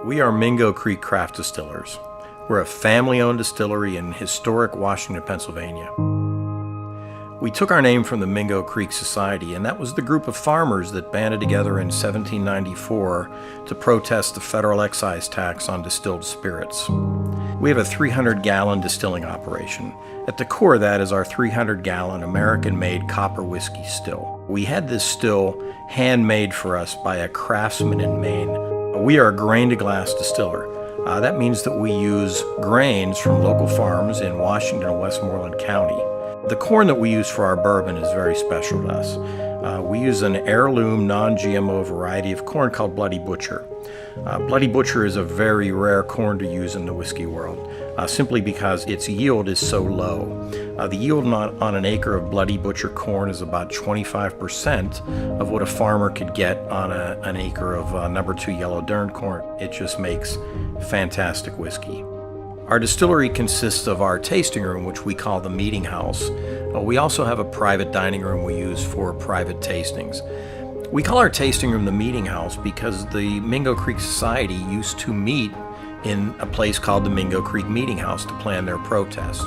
We are Mingo Creek Craft Distillers. We're a family-owned distillery in historic Washington, Pennsylvania. We took our name from the Mingo Creek Society, and that was the group of farmers that banded together in 1794 to protest the federal excise tax on distilled spirits. We have a 300-gallon distilling operation. At the core of that is our 300-gallon American-made copper whiskey still. We had this still handmade for us by a craftsman in Maine. We are a grain-to-glass distiller. That means that we use grains from local farms in Washington and Westmoreland County. The corn that we use for our bourbon is very special to us. We use an heirloom non-GMO variety of corn called Bloody Butcher. Bloody Butcher is a very rare corn to use in the whiskey world, simply because its yield is so low. The yield on an acre of Bloody Butcher corn is about 25% of what a farmer could get on an acre of number 2 yellow dern corn. It just makes fantastic whiskey. Our distillery consists of our tasting room, which we call the Meeting House. We also have a private dining room we use for private tastings. We call our tasting room the Meeting House because the Mingo Creek Society used to meet in a place called the Mingo Creek Meeting House to plan their protest.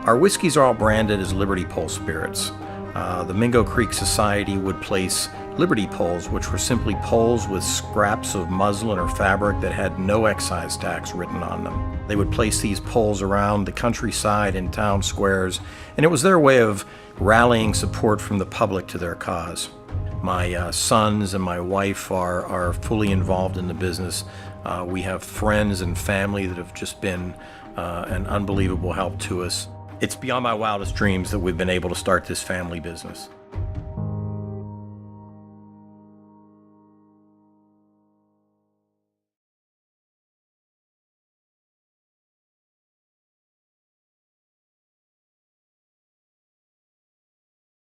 Our whiskeys are all branded as Liberty Pole spirits. The Mingo Creek Society would place Liberty poles, which were simply poles with scraps of muslin or fabric that had no excise tax written on them. They would place these poles around the countryside in town squares, and it was their way of rallying support from the public to their cause. My sons and my wife are fully involved in the business. We have friends and family that have just been an unbelievable help to us. It's beyond my wildest dreams that we've been able to start this family business.